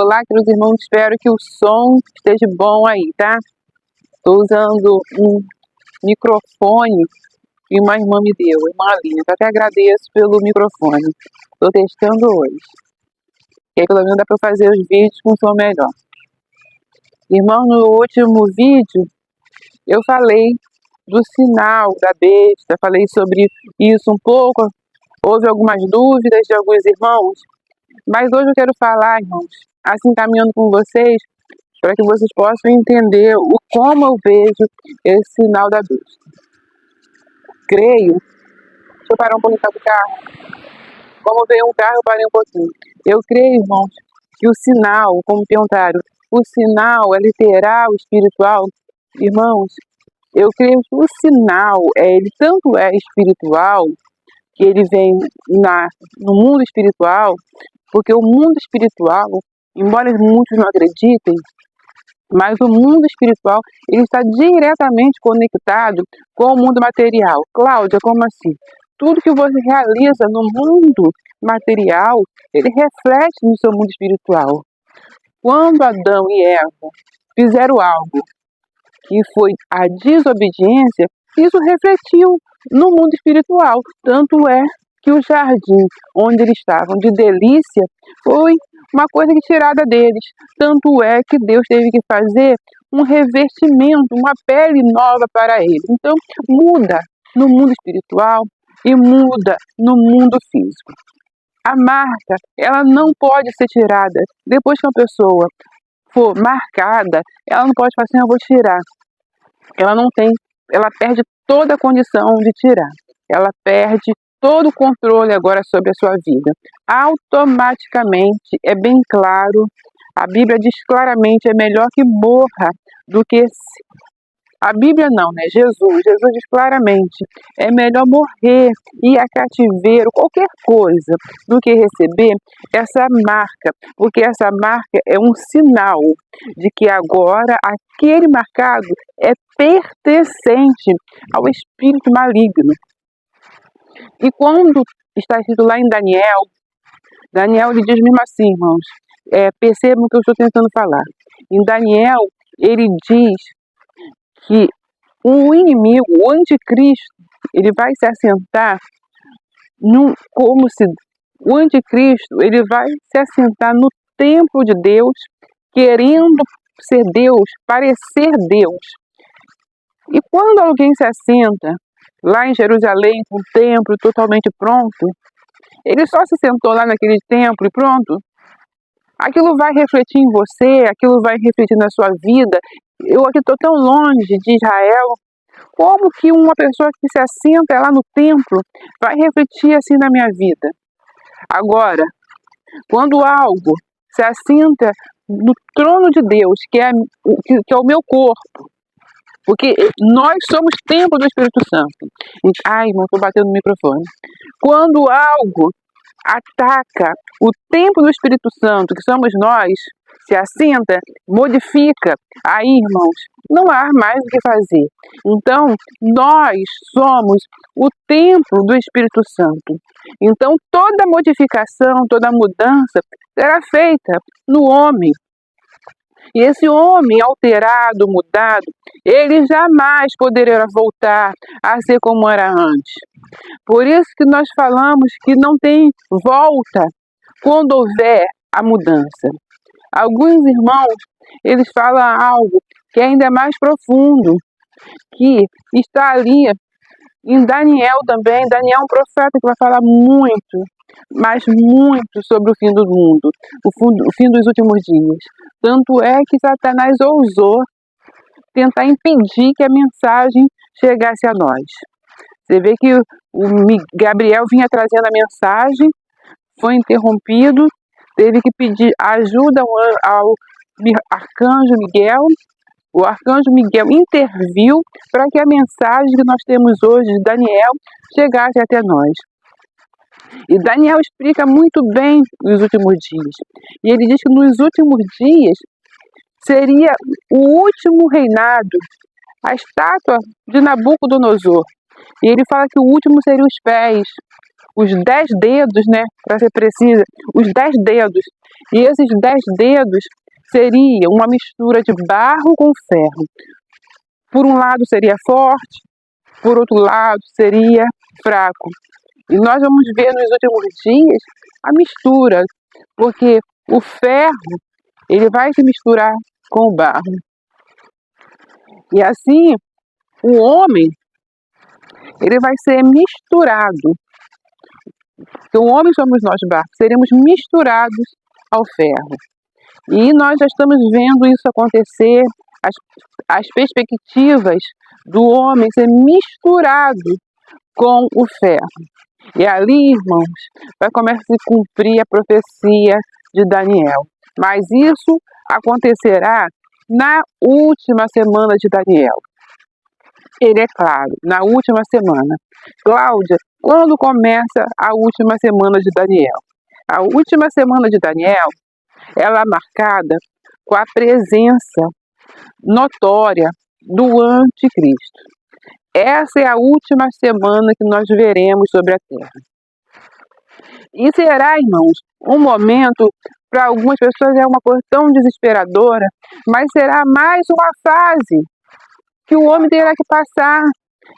Olá, queridos irmãos, espero que o som esteja bom aí, tá? Estou usando um microfone que uma irmã me deu, irmã Aline. Eu até agradeço pelo microfone. Estou testando hoje. Que aí pelo menos dá para fazer os vídeos com som melhor. Irmão, no último vídeo eu falei do sinal da besta, falei sobre isso um pouco. Houve algumas dúvidas de alguns irmãos, mas hoje eu quero falar, irmãos, assim caminhando com vocês, para que vocês possam entender como eu vejo esse sinal da besta. Creio. Deixa eu parar um pouquinho do carro. Como veio um carro, eu parei um pouquinho. Eu creio, irmãos, que o sinal, como perguntaram, o sinal é literal, espiritual. Irmãos, eu creio que o sinal, ele tanto é espiritual, que ele vem no mundo espiritual, porque o mundo espiritual, embora muitos não acreditem, mas o mundo espiritual, ele está diretamente conectado com o mundo material. Cláudia, como assim? Tudo que você realiza no mundo material, ele reflete no seu mundo espiritual. Quando Adão e Eva fizeram algo que foi a desobediência, isso refletiu no mundo espiritual. Tanto é que o jardim onde eles estavam de delícia foi uma coisa tirada deles. Tanto é que Deus teve que fazer um revestimento, uma pele nova para eles. Então, muda no mundo espiritual e muda no mundo físico. A marca, ela não pode ser tirada. Depois que uma pessoa for marcada, ela não pode falar assim, eu vou tirar. Ela perde toda a condição de tirar. Ela perde todo o controle agora sobre a sua vida. Automaticamente, é bem claro, a Bíblia diz claramente, é melhor que morra do que... A Bíblia não, né? Jesus diz claramente, é melhor morrer, ir a cativeiro, qualquer coisa, do que receber essa marca, porque essa marca é um sinal de que agora aquele marcado é pertencente ao espírito maligno. E quando está escrito lá em Daniel ele diz mesmo assim, irmãos, percebam o que eu estou tentando falar. Em Daniel, ele diz que o inimigo, o anticristo, ele vai se assentar como se o anticristo, ele vai se assentar no templo de Deus, querendo ser Deus, parecer Deus. E quando alguém se assenta lá em Jerusalém com o templo totalmente pronto, ele só se sentou lá naquele templo e pronto, aquilo vai refletir em você, aquilo vai refletir na sua vida. Eu aqui estou tão longe de Israel, como que uma pessoa que se assenta lá no templo vai refletir assim na minha vida? Agora, quando algo se assenta no trono de Deus, que é o meu corpo, porque nós somos templo do Espírito Santo. Ai, irmão, estou batendo no microfone. Quando algo ataca o templo do Espírito Santo, que somos nós, se assenta, modifica, aí, irmãos, não há mais o que fazer. Então, nós somos o templo do Espírito Santo. Então, toda modificação, toda mudança será feita no homem. E esse homem alterado, mudado, ele jamais poderá voltar a ser como era antes. Por isso que nós falamos que não tem volta quando houver a mudança. Alguns irmãos, eles falam algo que é ainda mais profundo, que está ali em Daniel também. Daniel é um profeta que vai falar muito, mas muito sobre o fim do mundo, o fim dos últimos dias. Tanto é que Satanás ousou tentar impedir que a mensagem chegasse a nós. Você vê que o Gabriel vinha trazendo a mensagem, foi interrompido, teve que pedir ajuda ao arcanjo Miguel. O arcanjo Miguel interviu para que a mensagem que nós temos hoje de Daniel chegasse até nós. E Daniel explica muito bem os últimos dias. E ele diz que nos últimos dias seria o último reinado, a estátua de Nabucodonosor. E ele fala que o último seria os pés. os 10 dedos, né, para ser precisa, os 10 dedos. E esses 10 dedos seria uma mistura de barro com ferro. Por um lado seria forte, por outro lado seria fraco. E nós vamos ver nos últimos dias a mistura, porque o ferro, ele vai se misturar com o barro. E assim, o homem, ele vai ser misturado. Então, o homem somos nós, barro, seremos misturados ao ferro. E nós já estamos vendo isso acontecer, as perspectivas do homem ser misturado com o ferro. E ali, irmãos, vai começar a se cumprir a profecia de Daniel. Mas isso acontecerá na última semana de Daniel. Ele é claro, na última semana. Cláudia, quando começa a última semana de Daniel? A última semana de Daniel, ela é marcada com a presença notória do anticristo. Essa é a última semana que nós veremos sobre a terra. E será, irmãos, um momento, para algumas pessoas é uma coisa tão desesperadora, mas será mais uma fase que o homem terá que passar.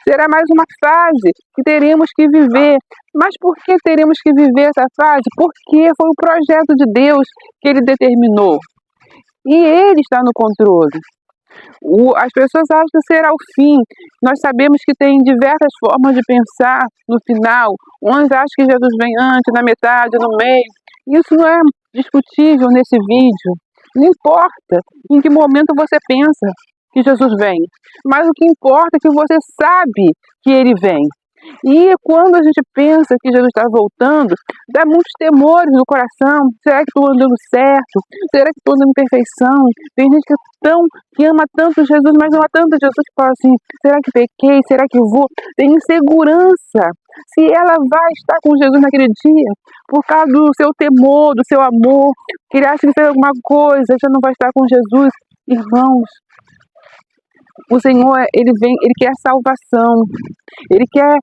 Será mais uma fase que teremos que viver. Mas por que teremos que viver essa fase? Porque foi o projeto de Deus que ele determinou. E ele está no controle. As pessoas acham que será o fim. Nós sabemos que tem diversas formas de pensar no final. Uns acham que Jesus vem antes, na metade, no meio. Isso não é discutível nesse vídeo. Não importa em que momento você pensa que Jesus vem. Mas o que importa é que você sabe que ele vem. E quando a gente pensa que Jesus está voltando, dá muitos temores no coração. Será que estou andando certo? Será que estou andando em perfeição? Tem gente que ama tanto Jesus, mas não há tanto Jesus que fala assim, será que pequei? Será que vou? Tem insegurança se ela vai estar com Jesus naquele dia, por causa do seu temor, do seu amor, que ele acha que fez alguma coisa, já não vai estar com Jesus. Irmãos, o Senhor, ele quer salvação. Ele quer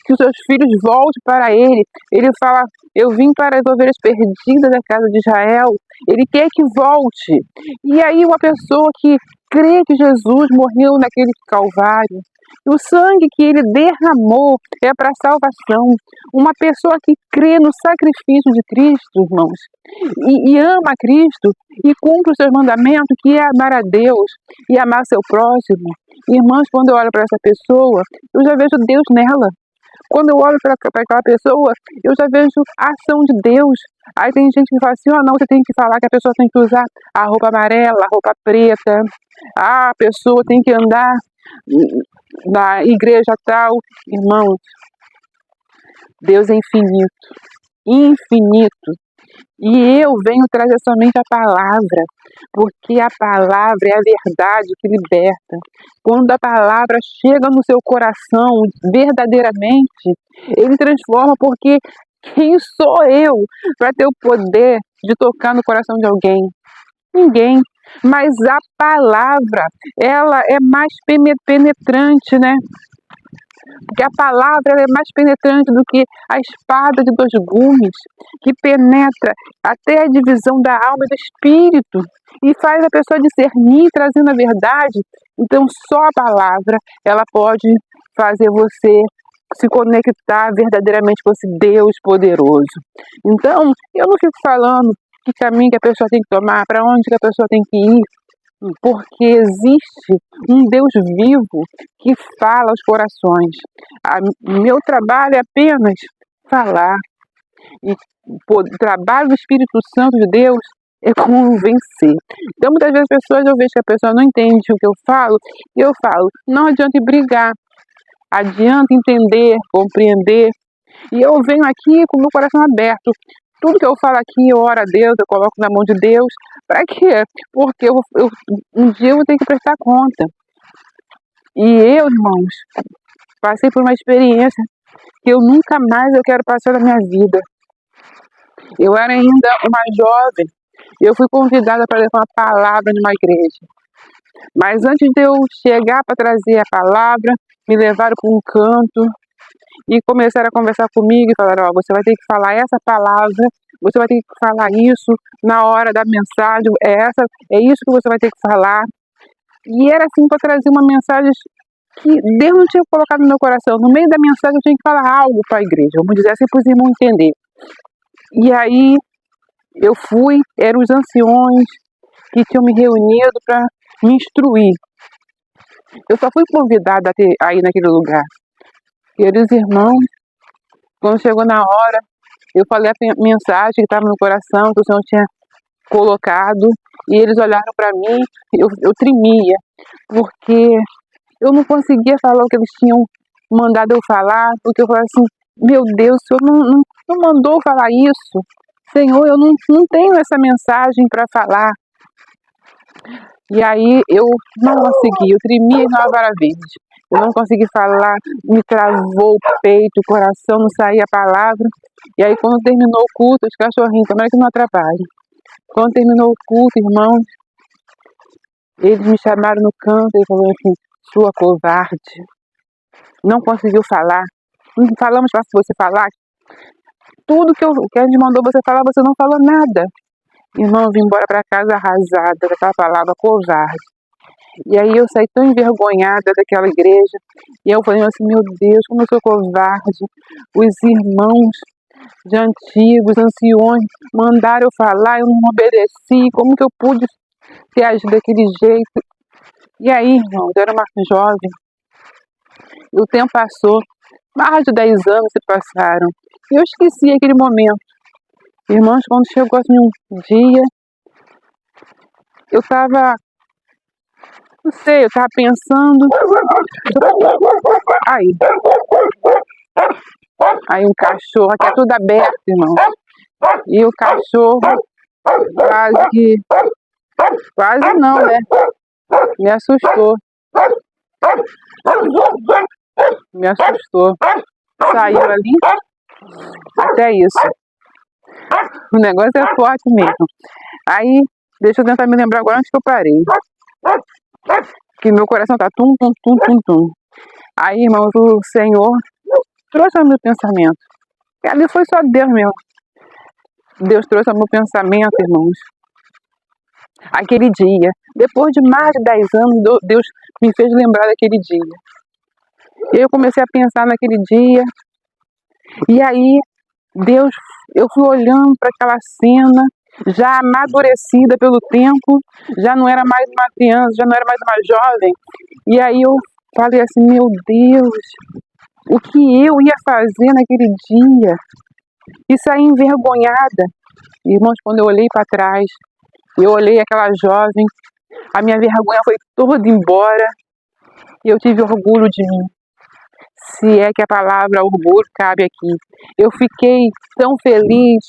que os seus filhos voltem para ele. Ele fala, eu vim para as ovelhas perdidas da casa de Israel. Ele quer que volte. E aí uma pessoa que crê que Jesus morreu naquele Calvário, o sangue que ele derramou é para salvação. Uma pessoa que crê no sacrifício de Cristo, irmãos, e ama Cristo e cumpre os seus mandamentos, que é amar a Deus e amar seu próximo. Irmãos, quando eu olho para essa pessoa, eu já vejo Deus nela. Quando eu olho para aquela pessoa, eu já vejo a ação de Deus. Aí tem gente que fala assim, não, você tem que falar que a pessoa tem que usar a roupa amarela, a roupa preta. A pessoa tem que andar na igreja tal. Irmãos, Deus é infinito. Infinito. E eu venho trazer somente a palavra, porque a palavra é a verdade que liberta. Quando a palavra chega no seu coração verdadeiramente, ele transforma, porque quem sou eu para ter o poder de tocar no coração de alguém? Ninguém. Mas a palavra, ela é mais penetrante, né? Porque a palavra ela é mais penetrante do que a espada de 2 gumes, que penetra até a divisão da alma e do espírito e faz a pessoa discernir, trazendo a verdade. Então, só a palavra ela pode fazer você se conectar verdadeiramente com esse Deus poderoso. Então, eu não fico falando que caminho que a pessoa tem que tomar, para onde que a pessoa tem que ir, porque existe um Deus vivo que fala aos corações. Meu trabalho é apenas falar. E o trabalho do Espírito Santo de Deus é convencer. Então, muitas vezes eu vejo que a pessoa não entende o que eu falo, e eu falo, não adianta brigar, adianta entender, compreender. E eu venho aqui com o meu coração aberto. Tudo que eu falo aqui, eu oro a Deus, eu coloco na mão de Deus. Para quê? Porque um dia eu vou ter que prestar conta. E eu, irmãos, passei por uma experiência que eu nunca mais quero passar na minha vida. Eu era ainda uma jovem, eu fui convidada para levar uma palavra numa igreja. Mas antes de eu chegar para trazer a palavra, me levaram para um canto e começaram a conversar comigo e falaram, ó, você vai ter que falar essa palavra, você vai ter que falar isso na hora da mensagem, é isso que você vai ter que falar. E era assim para trazer uma mensagem que Deus não tinha colocado no meu coração. No meio da mensagem eu tinha que falar algo para a igreja, vamos dizer assim, para os irmãos entender. E aí eu fui, eram os anciões que tinham me reunido para me instruir. Eu só fui convidada a ir naquele lugar. E eles, irmãos, quando chegou na hora, eu falei a mensagem que estava no coração, que o Senhor tinha colocado, e eles olharam para mim, eu tremia, porque eu não conseguia falar o que eles tinham mandado eu falar, porque eu falei assim, meu Deus, o Senhor não mandou falar isso. Senhor, eu não tenho essa mensagem para falar. E aí eu não consegui, eu tremia igual a vara verde. Eu não consegui falar, me travou o peito, o coração, não saía a palavra. E aí quando terminou o culto, os cachorrinhos, tomara que não atrapalhe. Quando terminou o culto, irmãos, eles me chamaram no canto e falaram assim, sua covarde, não conseguiu falar. Não falamos para você falar. Tudo que a gente mandou você falar, você não falou nada. Irmão, eu vim embora para casa arrasada com aquela palavra covarde. E aí eu saí tão envergonhada daquela igreja. E eu falei assim, meu Deus, como eu sou covarde. Os irmãos de antigos, anciões, mandaram eu falar, eu não obedeci. Como que eu pude ter agido daquele jeito? E aí, irmãos, eu era uma jovem. E o tempo passou. Mais de 10 anos se passaram. E eu esqueci aquele momento. Irmãos, quando chegou assim um dia, eu estava, não sei, eu estava pensando. Aí um cachorro, aqui é tudo aberto, irmão. E o cachorro quase não, né? Me assustou. Saiu ali, até isso. O negócio é forte mesmo. Aí, deixa eu tentar me lembrar agora onde que eu parei. Que meu coração tá tum, tum, tum, tum, tum. Aí, irmãos, o Senhor trouxe ao meu pensamento. E ali foi só Deus mesmo. Deus trouxe ao meu pensamento, irmãos. Aquele dia, depois de mais de 10 anos, Deus me fez lembrar daquele dia. Eu comecei a pensar naquele dia. E aí, Deus, eu fui olhando para aquela cena, já amadurecida pelo tempo, já não era mais uma criança, já não era mais uma jovem. E aí eu falei assim, meu Deus, o que eu ia fazer naquele dia? E saí envergonhada. Irmãos, quando eu olhei para trás, eu olhei aquela jovem, a minha vergonha foi toda embora e eu tive orgulho de mim. Se é que a palavra orgulho cabe aqui. Eu fiquei tão feliz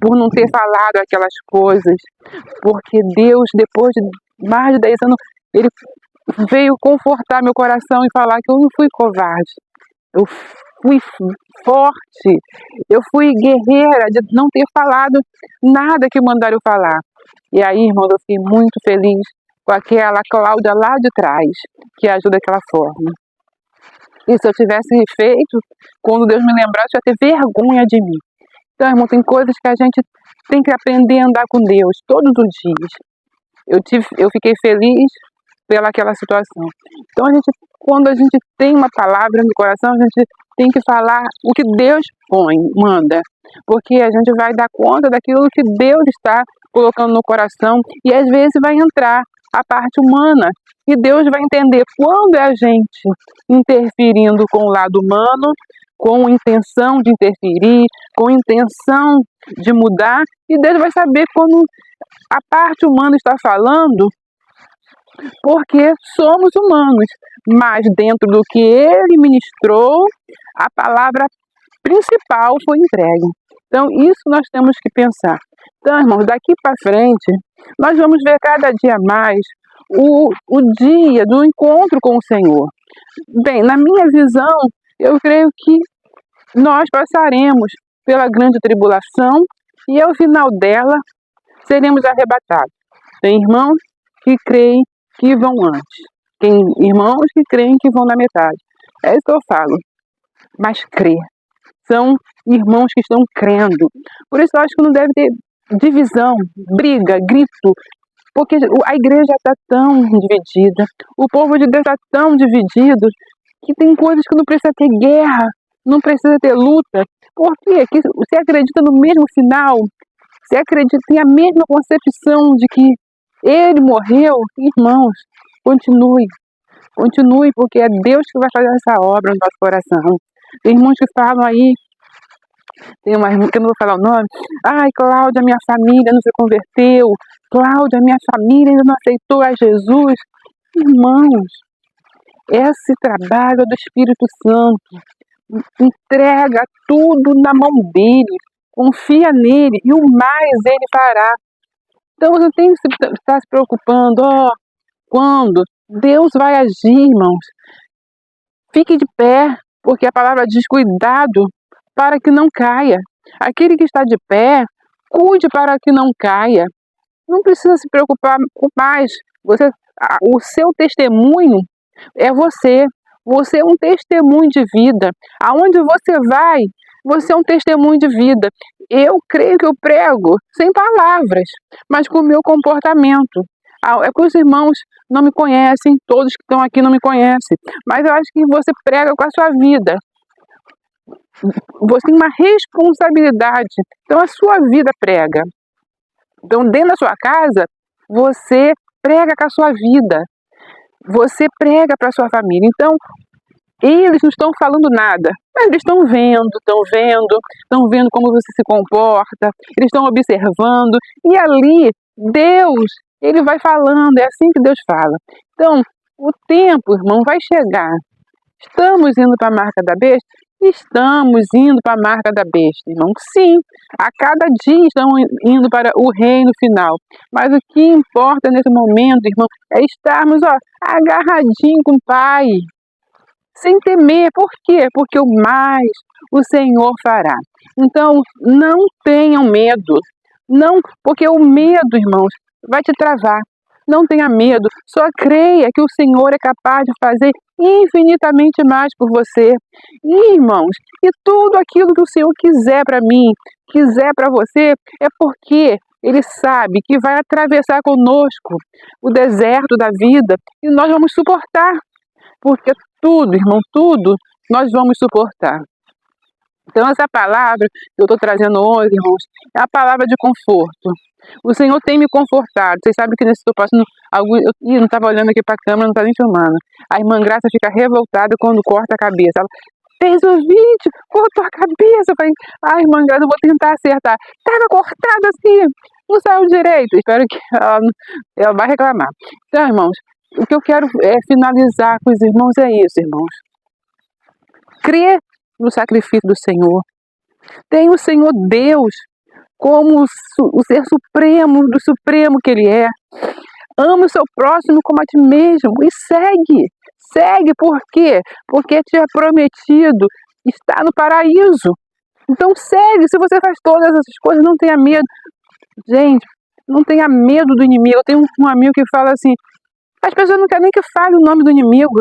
por não ter falado aquelas coisas, porque Deus, depois de mais de 10 anos, Ele veio confortar meu coração e falar que eu não fui covarde. Eu fui forte, eu fui guerreira de não ter falado nada que mandaram eu falar. E aí, irmão, eu fiquei muito feliz com aquela Cláudia lá de trás, que ajuda daquela forma. E se eu tivesse feito, quando Deus me lembrasse, eu ia ter vergonha de mim. Então, irmão, tem coisas que a gente tem que aprender a andar com Deus todos os dias. Eu fiquei feliz pelaquela situação. Então, quando a gente tem uma palavra no coração, a gente tem que falar o que Deus manda. Porque a gente vai dar conta daquilo que Deus está colocando no coração e às vezes vai entrar a parte humana. E Deus vai entender quando é a gente interferindo com o lado humano, com intenção de interferir, com intenção de mudar. E Deus vai saber quando a parte humana está falando, porque somos humanos. Mas dentro do que Ele ministrou, a palavra principal foi entregue. Então, isso nós temos que pensar. Então, irmãos, daqui para frente, nós vamos ver cada dia mais o dia do encontro com o Senhor. Bem, na minha visão, eu creio que nós passaremos pela grande tribulação e ao final dela seremos arrebatados. Tem irmãos que creem que vão antes. Tem irmãos que creem que vão na metade. É isso que eu falo. mas crê. São irmãos que estão crendo. Por isso eu acho que não deve ter divisão, briga, grito, porque a igreja está tão dividida, o povo de Deus está tão dividido, que tem coisas que não precisa ter guerra, não precisa ter luta. Por quê? Que você acredita no mesmo final, você acredita, tem a mesma concepção de que ele morreu, irmãos, continue, continue, porque é Deus que vai fazer essa obra no nosso coração. Tem irmãos que falam aí, tem uma irmã que eu não vou falar o nome, ai, Cláudia, minha família não se converteu, Cláudia, minha família ainda não aceitou a Jesus. Irmãos, esse trabalho é do Espírito Santo. Entrega tudo na mão dele, confia nele e o mais ele fará. Então você tem que estar se preocupando, quando Deus vai agir, irmãos. Fique de pé, porque a palavra diz cuidado para que não caia. Aquele que está de pé, cuide para que não caia. Não precisa se preocupar com mais. O seu testemunho é você. Você é um testemunho de vida. Aonde você vai, você é um testemunho de vida. Eu creio que eu prego sem palavras, mas com o meu comportamento. É que os irmãos não me conhecem, todos que estão aqui não me conhecem, mas eu acho que você prega com a sua vida. Você tem uma responsabilidade, então a sua vida prega. Então dentro da sua casa, você prega com a sua vida. Você prega para a sua família. Então, eles não estão falando nada, mas eles estão vendo como você se comporta, eles estão observando, e ali, Deus, ele vai falando, é assim que Deus fala. Então, o tempo, irmão, vai chegar. Estamos indo para a marca da besta? Estamos indo para a marca da besta, irmão. Sim, a cada dia estamos indo para o reino final. Mas o que importa nesse momento, irmão, é estarmos agarradinhos com o Pai, sem temer. Por quê? Porque o mais o Senhor fará. Então, não tenham medo. Não, porque o medo, irmãos, vai te travar. Não tenha medo. Só creia que o Senhor é capaz de fazer infinitamente mais por você. E, irmãos, e tudo aquilo que o Senhor quiser para mim, quiser para você, é porque Ele sabe que vai atravessar conosco o deserto da vida e nós vamos suportar. Porque tudo, irmão, tudo nós vamos suportar. Então essa palavra que eu estou trazendo hoje, irmãos, é a palavra de conforto. O Senhor tem me confortado. Vocês sabem que nesse estou passando eu não estava olhando aqui para a câmera, não está nem filmando. A irmã Graça fica revoltada quando corta a cabeça. Ela fez o vídeo, cortou a cabeça. Eu falei, irmã Graça, eu vou tentar acertar. Estava cortada assim, não saiu direito. Espero que ela vai reclamar. Então, irmãos, o que eu quero finalizar com os irmãos é isso, irmãos. Crê no sacrifício do Senhor. Tem o Senhor Deus como o ser supremo, do supremo que Ele é. Ama o seu próximo como a ti mesmo e segue. Segue por quê? Porque te é prometido estar no paraíso. Então segue. Se você faz todas essas coisas, não tenha medo. Gente, não tenha medo do inimigo. Eu tenho um amigo que fala assim, as pessoas não querem nem que fale o nome do inimigo.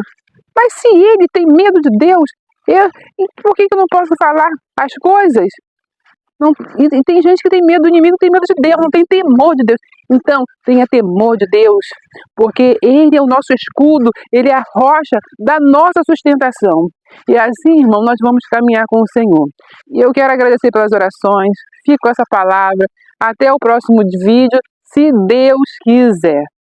Mas se ele tem medo de Deus, por que eu não posso falar as coisas? Não, e tem gente que tem medo do inimigo, tem medo de Deus, não tem temor de Deus. Então, tenha temor de Deus, porque Ele é o nosso escudo, Ele é a rocha da nossa sustentação. E assim, irmão, nós vamos caminhar com o Senhor. E eu quero agradecer pelas orações, fico com essa palavra. Até o próximo vídeo, se Deus quiser.